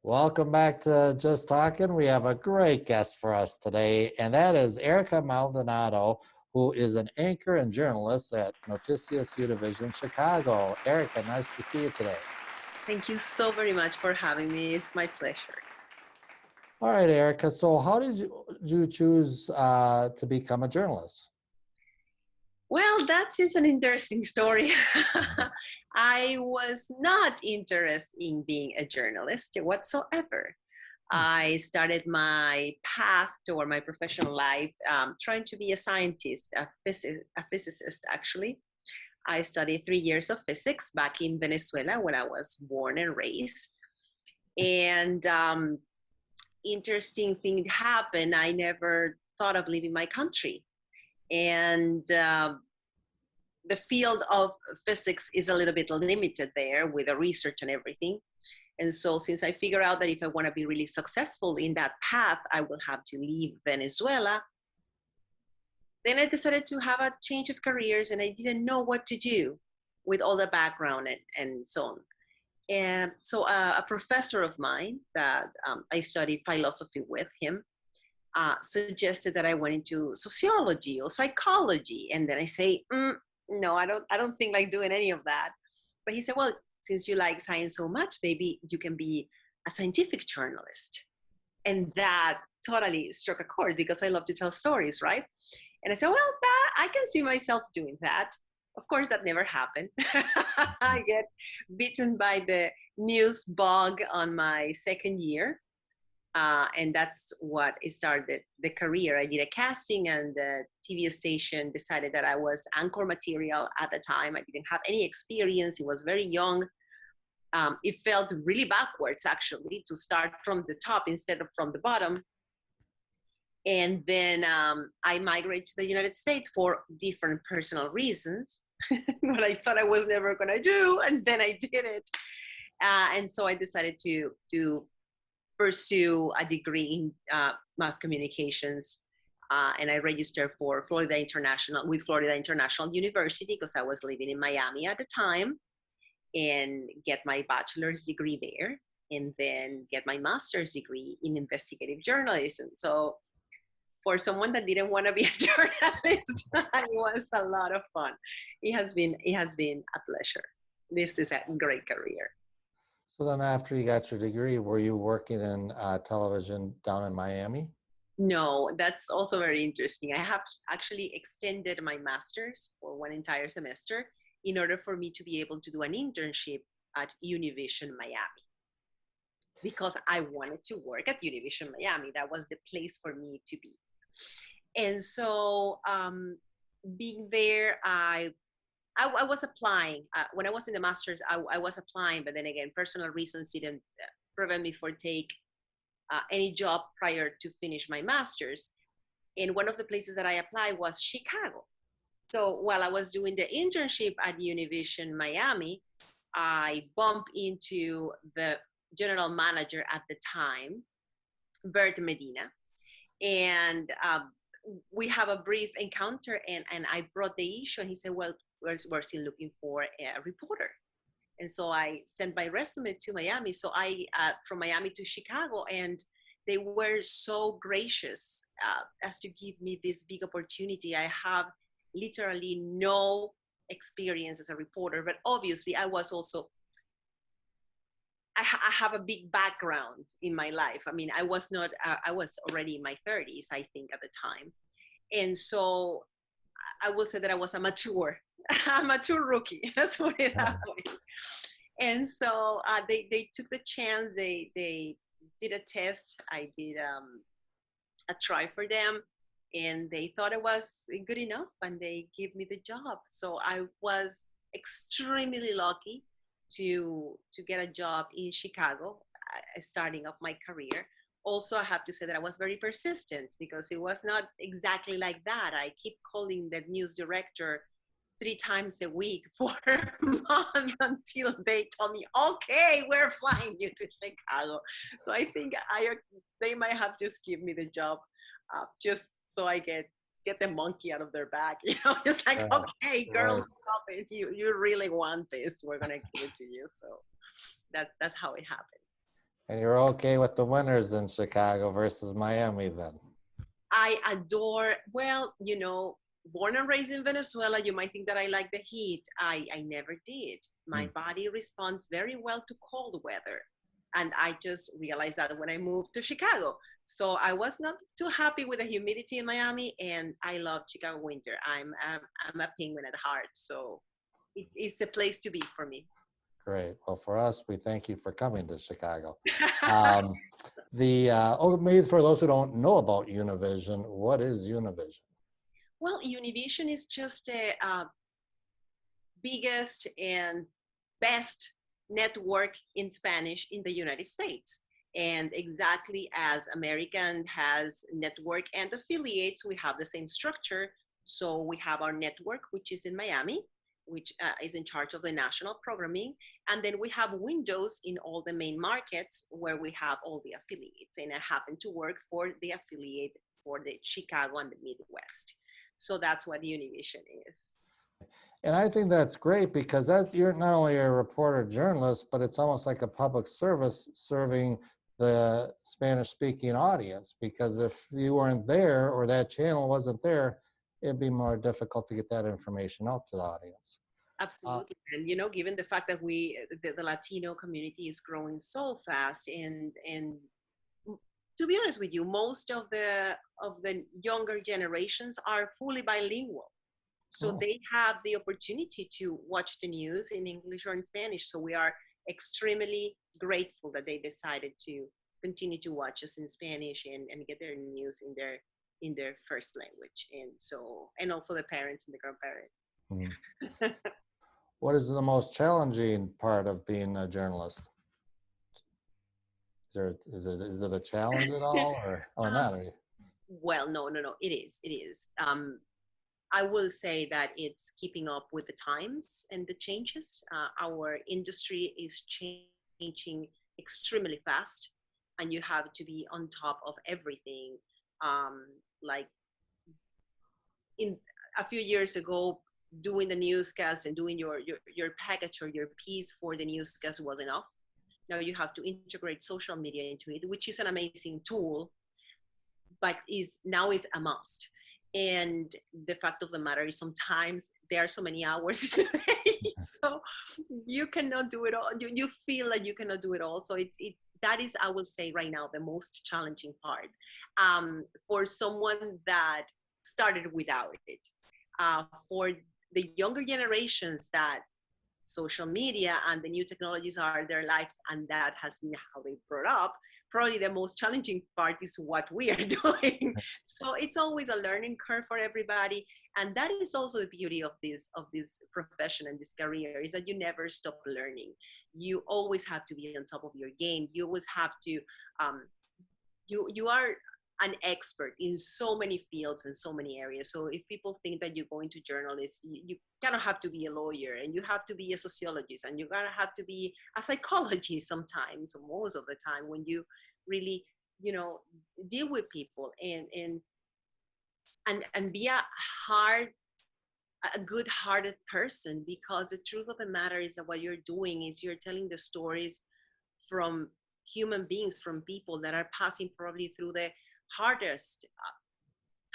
Welcome back to Just Talking. We have a great guest for us today, and that is Erika Maldonado, who is an anchor and journalist at Noticias Univision Chicago. Erika, nice to see you today. Thank you so very much for having me. It's my pleasure. All right, Erika. So, how did you choose to become a journalist? Well, that is an interesting story. I was not interested in being a journalist whatsoever. Hmm. I started my path toward my professional life trying to be a scientist, a physicist, actually. I studied 3 years of physics back in Venezuela when I was born and raised. And interesting thing happened. I never thought of leaving my country. And the field of physics is a little bit limited there with the research and everything. And so since I figured out that if I want to be really successful in that path, I will have to leave Venezuela, then I decided to have a change of careers and I didn't know what to do with all the background and so on. And so a professor of mine that I studied philosophy with him suggested that I went into sociology or psychology. And then I say, no, I don't think like doing any of that. But he said, well, since you like science so much, maybe you can be a scientific journalist. And that totally struck a chord because I love to tell stories, right? And I said, well, I can see myself doing that. Of course, that never happened. I get bitten by the news bug on my second year. And that's what started the career. I did a casting, and the TV station decided that I was anchor material at the time. I didn't have any experience. It was very young. It felt really backwards, actually, to start from the top instead of from the bottom. And then I migrated to the United States for different personal reasons, what I thought I was never going to do. And then I did it. And so I decided to pursue a degree in mass communications. And I registered for Florida International University because I was living in Miami at the time, and get my bachelor's degree there, and then get my master's degree in investigative journalism. So for someone that didn't want to be a journalist, it was a lot of fun. It has been a pleasure. This is a great career. So, then after you got your degree, were you working in television down in Miami? No, that's also very interesting. I have actually extended my master's for one entire semester in order for me to be able to do an internship at Univision Miami because I wanted to work at Univision Miami. That was the place for me to be. And so being there, I was applying. When I was in the master's, I was applying, but then again, personal reasons didn't prevent me for take any job prior to finish my master's. And one of the places that I applied was Chicago. So while I was doing the internship at Univision Miami, I bumped into the general manager at the time, Bert Medina, and we have a brief encounter, and I brought the issue, and he said, well, we're still looking for a reporter. And so I sent my resume to Miami. So I, from Miami to Chicago, and they were so gracious as to give me this big opportunity. I have literally no experience as a reporter, but obviously I was also, I have a big background in my life. I mean, I was not, I was already in my 30s, I think, at the time. And so I will say that I was a mature, a mature rookie. Let's put it that way. And so they took the chance. They did a test. I did a try for them, and they thought it was good enough, and they gave me the job. So I was extremely lucky to get a job in Chicago, starting off my career. Also, I have to say that I was very persistent because it was not exactly like that. I keep calling the news director 3 times a week for a month until they told me, okay, we're flying you to Chicago. So I think they might have just give me the job just so I get the monkey out of their bag. It's like, Right, okay, girls, right. stop it. You really want this. We're going to give it to you. So that's how it happened. And you're okay with the winters in Chicago versus Miami then? I adore, well, born and raised in Venezuela, you might think that I like the heat. I never did. My Hmm. body responds very well to cold weather. And I just realized that when I moved to Chicago. So I was not too happy with the humidity in Miami, and I love Chicago winter. I'm a penguin at heart, so it's the place to be for me. Great. Well, for us, we thank you for coming to Chicago. Um, maybe for those who don't know about Univision, what is Univision? Well, Univision is just the biggest and best network in Spanish in the United States. And exactly as American has network and affiliates, we have the same structure. So we have our network, which is in Miami, which is in charge of the national programming. And then we have windows in all the main markets where we have all the affiliates. And I happen to work for the affiliate for the Chicago and the Midwest. So that's what Univision is. And I think that's great because that you're not only a reporter journalist, but it's almost like a public service serving the Spanish speaking audience. Because if you weren't there or that channel wasn't there, it'd be more difficult to get that information out to the audience. Uh, Absolutely. And given the fact that the Latino community is growing so fast, and to be honest with you, most of the younger generations are fully bilingual. So oh, they have the opportunity to watch the news in English or in Spanish. So we are extremely grateful that they decided to continue to watch us in Spanish, and get their news in their first language. And also the parents and the grandparents. hmm. What is the most challenging part of being a journalist? Is it a challenge at all or not? um, well, no, no, no. It is. I will say that it's keeping up with the times and the changes. Our industry is changing extremely fast, and you have to be on top of everything. Um, like in a few years ago, doing the newscast and doing your package or your piece for the newscast was enough. Now you have to integrate social media into it, which is an amazing tool, but is now is a must. And the fact of the matter is sometimes there are so many hours in the day, so you cannot do it all. You feel like you cannot do it all. So that is, I will say right now, the most challenging part for someone that started without it. For the younger generations that social media and the new technologies are their lives, and that has been how they brought up, probably the most challenging part is what we are doing. So it's always a learning curve for everybody, and that is also the beauty of this profession and this career, is that you never stop learning. You always have to be on top of your game. You always have to um, you are an expert in so many fields and so many areas. So if people think that you go into journalism, you kind of have to be a lawyer, and you have to be a sociologist, and you gotta have to be a psychologist sometimes, or most of the time, when you really, you know, deal with people, and be a good-hearted person, because the truth of the matter is that what you're doing is you're telling the stories from human beings, from people that are passing probably through the hardest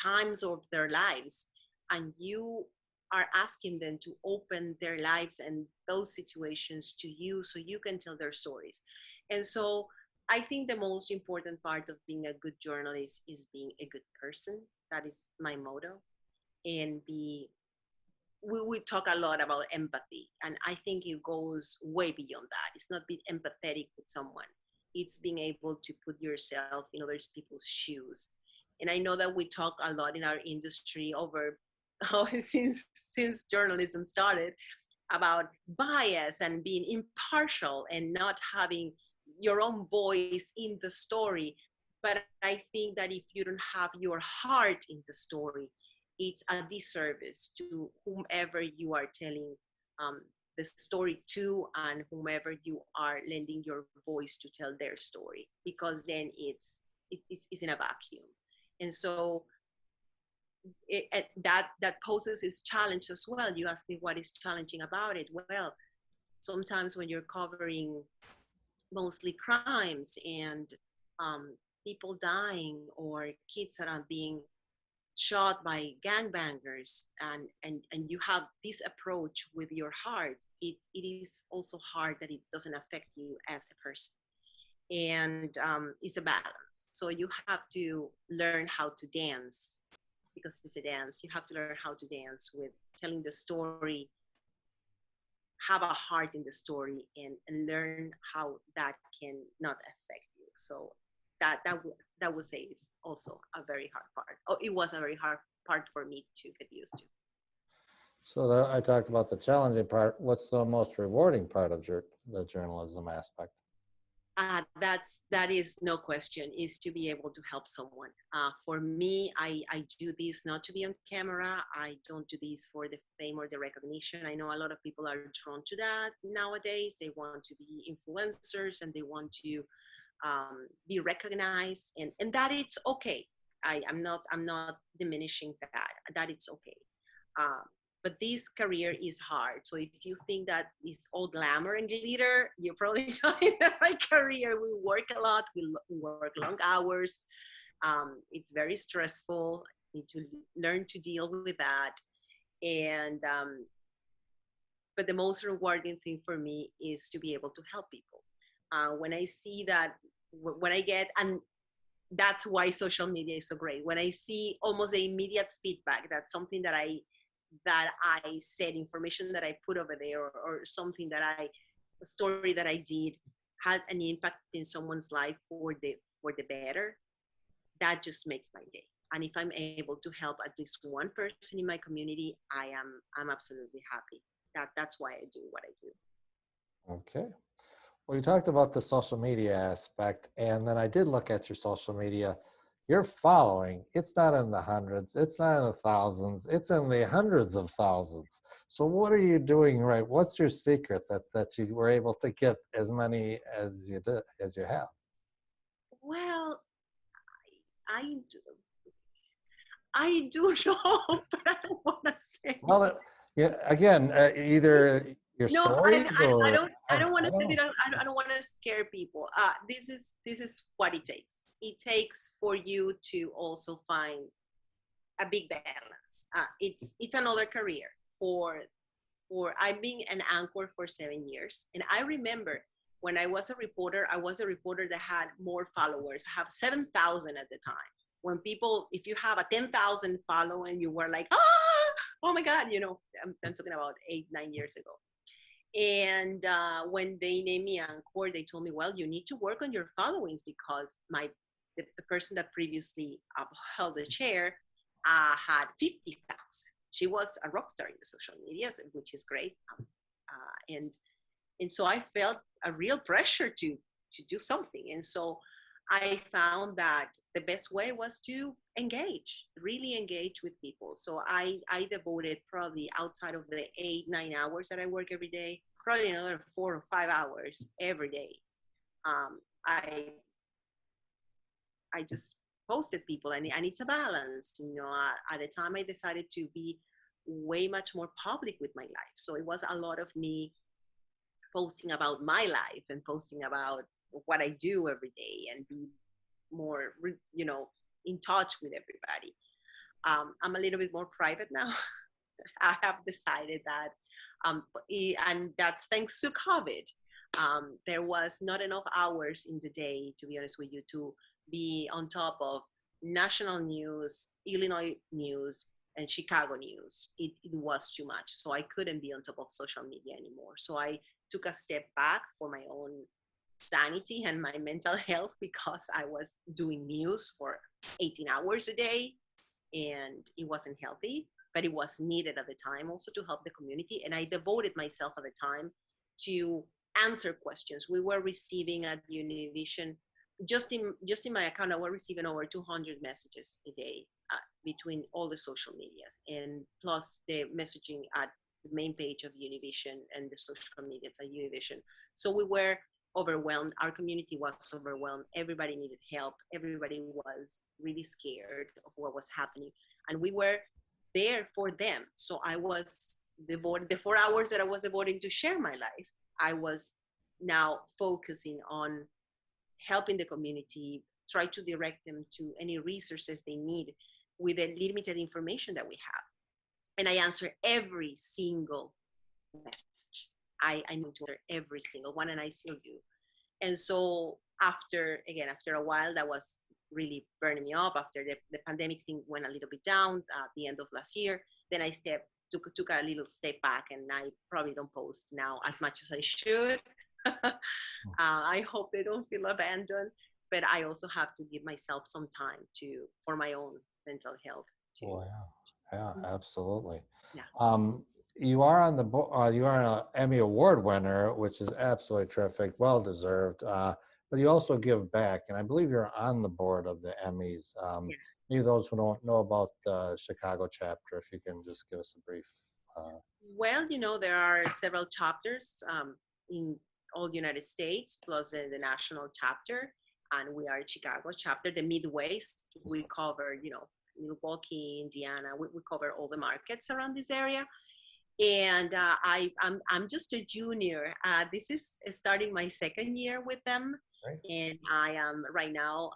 times of their lives, and you are asking them to open their lives and those situations to you so you can tell their stories. And so I think the most important part of being a good journalist is being a good person. That is my motto. And we talk a lot about empathy, and I think it goes way beyond that. It's not being empathetic with someone, it's being able to put yourself in other people's shoes. And I know that we talk a lot in our industry over since journalism started, about bias and being impartial and not having your own voice in the story. But I think that if you don't have your heart in the story, it's a disservice to whomever you are telling um, the story to, and whomever you are lending your voice to tell their story, because then it's in a vacuum. And so that poses its challenge as well. You ask me what is challenging about it. Well, sometimes when you're covering mostly crimes and people dying or kids that are being shot by gangbangers, and you have this approach with your heart, it is also hard that it doesn't affect you as a person. And it's a balance. So you have to learn how to dance, because it's a dance. You have to learn how to dance with telling the story, have a heart in the story, and learn how that can not affect you. So that would say is also a very hard part. Oh, it was a very hard part for me to get used to. So I talked about the challenging part. What's the most rewarding part of the journalism aspect? That is no question, is to be able to help someone. For me, I do this not to be on camera. I don't do this for the fame or the recognition. I know a lot of people are drawn to that nowadays. They want to be influencers and they want to be recognized, and that it's okay. I'm not diminishing that it's okay. Um, but this career is hard. So if you think that it's all glamour and glitter, you're probably not in the right career. We work a lot. We work long hours. It's very stressful. You need to learn to deal with that. And but the most rewarding thing for me is to be able to help people. When I see that, when I get, and that's why social media is so great. When I see almost immediate feedback, that's something that I said, information that I put over there, or something a story that I did had an impact in someone's life for the better, that just makes my day. And if I'm able to help at least one person in my community, I'm absolutely happy. That's why I do what I do. Okay. Well, you talked about the social media aspect, and then I did look at your social media. Your following, it's not in the hundreds, it's not in the thousands, it's in the hundreds of thousands. So what are you doing right? What's your secret that you were able to get as many as you did, as you have? Well, I do, I do know, but I don't want to say. Well, yeah, again, either your No, stories or I don't want I to don't say know. that. I don't want to scare people. This is what it takes. It takes for you to also find a big balance. It's another career. For I've been an anchor for 7 years, and I remember when I was a reporter. I was a reporter that had more followers. I have 7,000 at the time. When people, if you have a 10,000 following, you were like, oh my God, I'm talking about 8, 9 years ago. And when they named me anchor, they told me, well, you need to work on your followings, because the person that previously held the chair had 50,000. She was a rock star in the social medias, which is great. And so I felt a real pressure to do something. And so I found that the best way was to really engage with people. So I devoted, probably outside of the 8, 9 hours that I work every day, probably another 4 or 5 hours every day. Um, I I just posted people, and it's a balance. At the time I decided to be way much more public with my life. So it was a lot of me posting about my life and posting about what I do every day, and be more, in touch with everybody. I'm a little bit more private now. I have decided that, and that's thanks to COVID. There was not enough hours in the day, to be honest with you, to be on top of national news, Illinois news, and Chicago news. It was too much. So I couldn't be on top of social media anymore. So I took a step back for my own sanity and my mental health, because I was doing news for 18 hours a day, and it wasn't healthy, but it was needed at the time also to help the community. And I devoted myself at the time to answer questions. We were receiving at Univision, just in my account, I was receiving over 200 messages a day, between all the social medias, and plus the messaging at the main page of Univision and the social medias at Univision. So we were overwhelmed. Our community was overwhelmed. Everybody needed help. Everybody was really scared of what was happening. And we were there for them. So I was devoted, the 4 hours that I was devoting to share my life, I was now focusing on helping the community, try to direct them to any resources they need with the limited information that we have. And I answer every single message. I know to answer every single one, and I still do. And so after a while, that was really burning me up. After the pandemic thing went a little bit down at the end of last year, then I took a little step back, and I probably don't post now as much as I should. I hope they don't feel abandoned, but I also have to give myself some time for my own mental health too. Oh, yeah, absolutely. Yeah. You are on the you are an Emmy Award winner, which is absolutely terrific, well deserved. But you also give back, and I believe you're on the board of the Emmys. Yeah. Maybe those who don't know about the Chicago chapter, if you can just give us a brief. Well, there are several chapters in all the United States, plus the national chapter, and we are Chicago chapter. The Midwest, we cover, Milwaukee, Indiana. We cover all the markets around this area. And I'm just a junior. This is starting my second year with them, Right. and I am right now.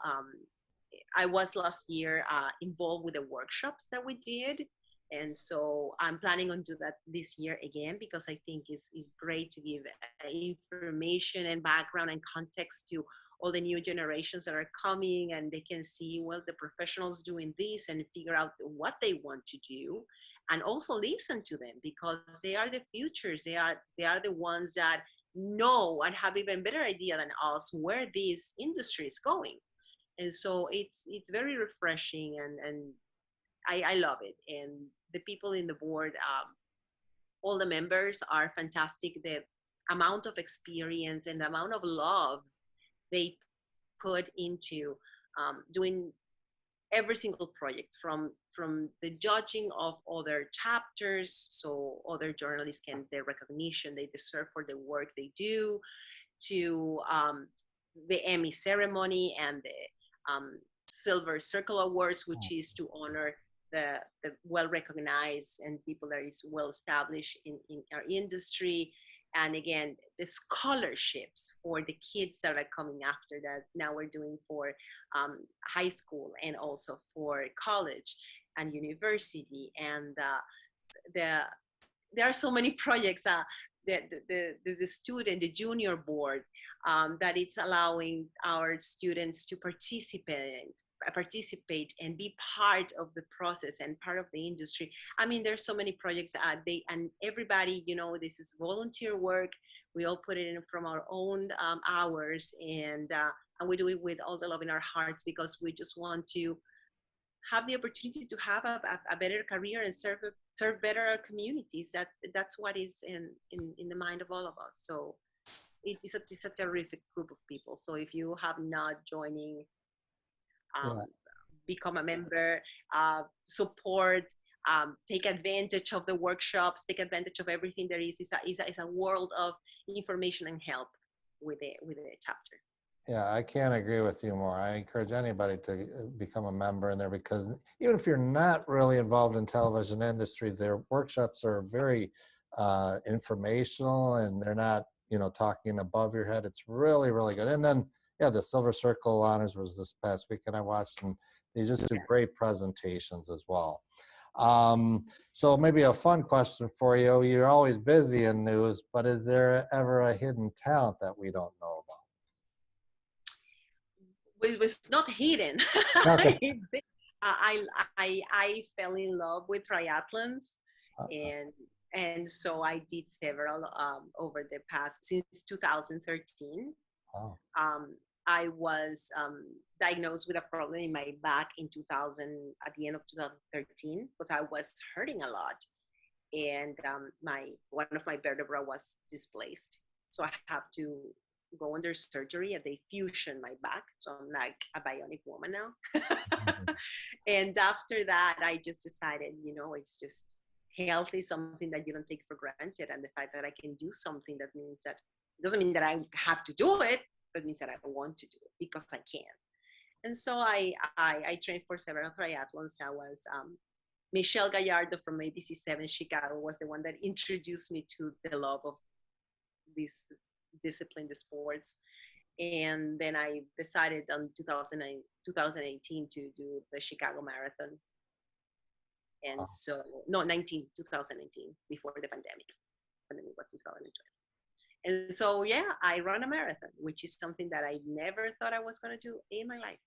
I was last year involved with the workshops that we did, and so I'm planning on do that this year again, because I think it's great to give information and background and context to all the new generations that are coming, and they can see, well, the professionals doing this and figure out what they want to do, and also listen to them, because they are the futures. They are the ones that know and have even better idea than us where this industry is going. And so it's very refreshing, and I love it. And the people in the board, all the members are fantastic. The amount of experience and the amount of love they put into doing every single project, from the judging of other chapters, so other journalists can the recognition they deserve for the work they do, to the Emmy ceremony and the Silver Circle Awards, which is to honor the well-recognized and people that is well-established in our industry. And again, the scholarships for the kids that are coming after that. Now we're doing for high school and also for college and university. And there are so many projects. The student, the junior board, that it's allowing our students to participate and be part of the process and part of the industry. I mean, there's so many projects. And everybody, this is volunteer work. We all put it in from our own hours, and we do it with all the love in our hearts, because we just want to have the opportunity to have a better career and serve better our communities. That's what is in the mind of all of us. So it's a terrific group of people. So if you have not joining, become a member, support, take advantage of the workshops, take advantage of everything there is. It's a world of information and help with the chapter. Yeah, I can't agree with you more. I encourage anybody to become a member in there, because even if you're not really involved in television industry, their workshops are very informational, and they're not, talking above your head. It's really, really good. And then, yeah, the Silver Circle Honors was this past weekend I watched, and they just do great presentations as well. So maybe a fun question for you. You're always busy in news, but is there ever a hidden talent that we don't know about? It was not hidden. Okay. I fell in love with triathlons, and so I did several over the past since 2013. Oh. I was diagnosed with a problem in my back in 2000 at the end of 2013, because I was hurting a lot, and one of my vertebrae was displaced, so I have to go under surgery, and they fusion my back, so I'm like a bionic woman now. And after that, I just decided, it's just health is something that you don't take for granted, and the fact that I can do something, that means that doesn't mean that I have to do it, but means that I want to do it because I can. And so I trained for several triathlons. I was Michelle Gallardo from ABC7 Chicago was the one that introduced me to the love of discipline the sports. And then I decided on 2018 to do the Chicago Marathon. And so, no, 2019, before the pandemic. Pandemic was 2020. And so, yeah, I run a marathon, which is something that I never thought I was going to do in my life.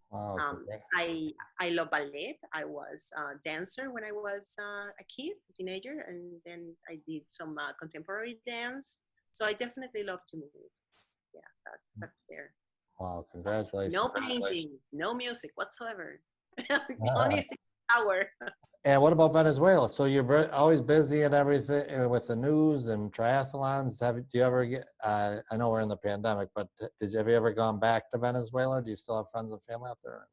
Wow. I love ballet. I was a dancer when I was a kid, a teenager, and then I did some contemporary dance. So I definitely love to move. Yeah, that's there. Wow. Congratulations. No painting, no music whatsoever. Only 6 hours. And what about Venezuela? So you're always busy and everything with the news and triathlons. Do you ever get? I know we're in the pandemic, but have you ever gone back to Venezuela? Do you still have friends and family out there?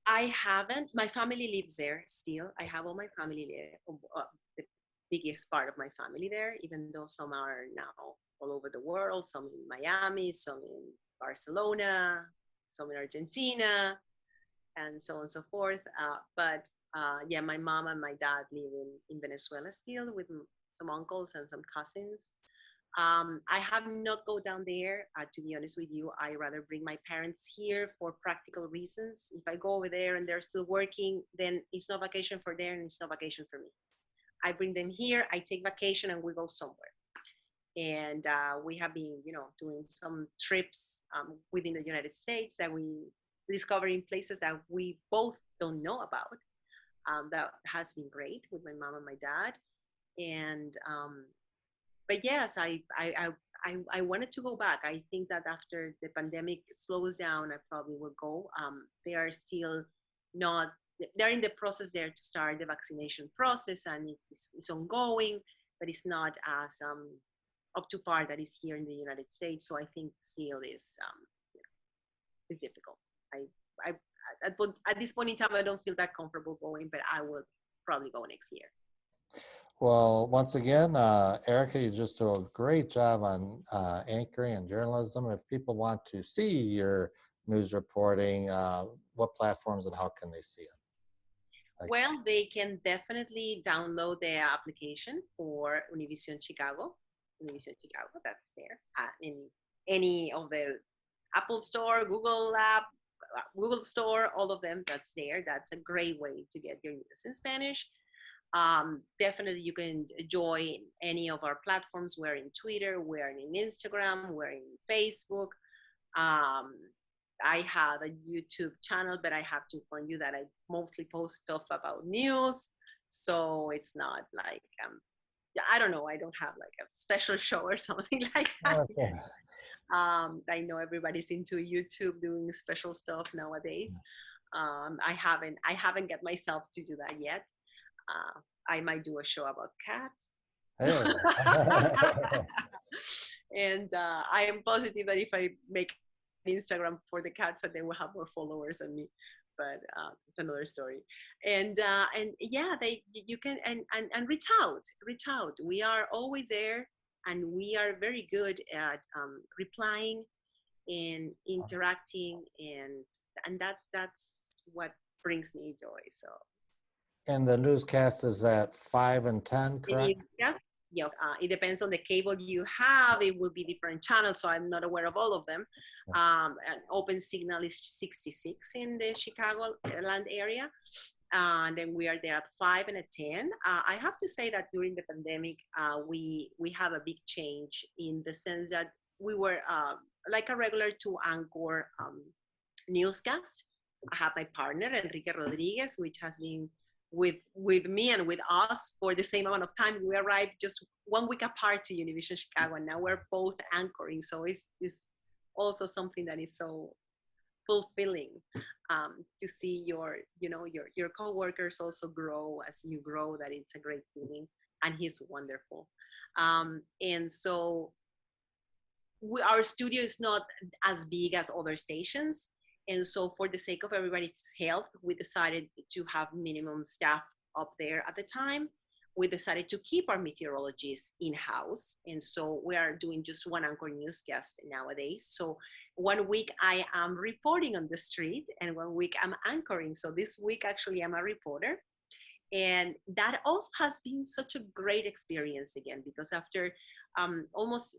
I haven't. My family lives there still. I have all my family there. The biggest part of my family there, even though some are now all over the world. Some in Miami, some in Barcelona, some in Argentina, and so on and so forth. But yeah, my mom and my dad live in Venezuela still with some uncles and some cousins. I have not go down there. To be honest with you, I rather bring my parents here for practical reasons. If I go over there and they're still working, then it's no vacation for them and it's no vacation for me. I bring them here, I take vacation and we go somewhere. And we have been, doing some trips within the United States that we discovering places that we both don't know about. That has been great with my mom and my dad. And but yes, I wanted to go back. I think that after the pandemic slows down, I probably will go. They are still not, they're in the process there to start the vaccination process, and it's ongoing, but it's not as up to par that is here in the United States. So I think still is difficult. I at this point in time, I don't feel that comfortable going, but I will probably go next year. Well, once again, Erika, you just do a great job on anchoring and journalism. If people want to see your news reporting, what platforms and how can they see it? Well, they can definitely download the application for Univision Chicago. Univision Chicago, that's there. In any of the Apple Store, Google App, Google Store, all of them, that's there. That's a great way to get your news in Spanish. Definitely you can join any of our platforms. We're in Twitter, we're in Instagram, we're in Facebook. I have a YouTube channel, but I have to inform you that I mostly post stuff about news. So it's not like, I don't know, I don't have like a special show or something like that. Okay. I know everybody's into YouTube doing special stuff nowadays. I haven't get myself to do that yet. I might do a show about cats. Hey. And I am positive that if I make Instagram for the cats, that they will have more followers than me. But it's another story. And yeah, you can and reach out. We are always there, and we are very good at replying and interacting, and that's what brings me joy. So. And the newscast is at 5 and 10, correct? Yes. It depends on the cable you have. It will be different channels, so I'm not aware of all of them. An open signal is 66 in the Chicago land area. And then we are there at 5 and at 10. I have to say that during the pandemic, we have a big change in the sense that we were like a regular two anchor newscast. I have my partner, Enrique Rodriguez, which has been with me and with us for the same amount of time. We arrived just 1 week apart to Univision Chicago, and now we're both anchoring. So it's also something that is so fulfilling to see your coworkers also grow as you grow. That it's a great feeling, and he's wonderful. And so our studio is not as big as other stations. And so for the sake of everybody's health, we decided to have minimum staff up there at the time. We decided to keep our meteorologists in-house. And so we are doing just one anchor newscast nowadays. So 1 week I am reporting on the street, and 1 week I'm anchoring. So this week, actually, I'm a reporter. And that also has been such a great experience again, because after almost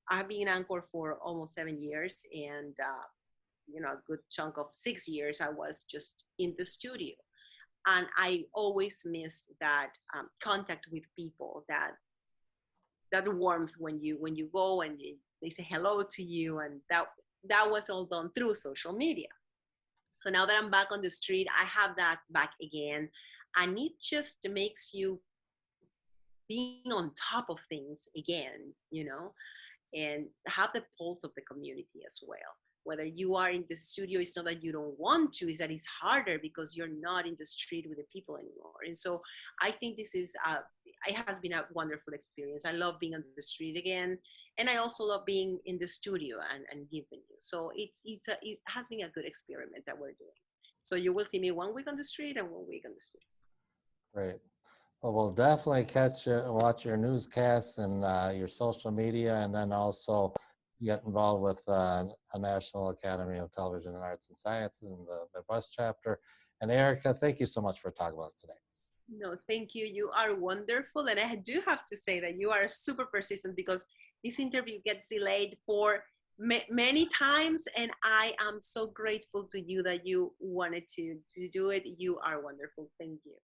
I've been in Anchor for almost 7 years, and a good chunk of 6 years I was just in the studio, and I always missed that contact with people, that warmth when you go and they say hello to you, and that was all done through social media. So now that I'm back on the street, I have that back again, and it just makes you being on top of things again, and have the pulse of the community as well. Whether you are in the studio, it's not that you don't want to, it's that it's harder because you're not in the street with the people anymore. And so I think it has been a wonderful experience. I love being on the street again. And I also love being in the studio and giving you. So it has been a good experiment that we're doing. So you will see me 1 week on the street and 1 week on the street. Great. Well, we'll definitely watch your newscasts and your social media, and then also get involved with a National Academy of Television and Arts and Sciences in the Midwest chapter. And Erika, thank you so much for talking with us today. No, thank you. You are wonderful. And I do have to say that you are super persistent, because this interview gets delayed for many times. And I am so grateful to you that you wanted to do it. You are wonderful. Thank you.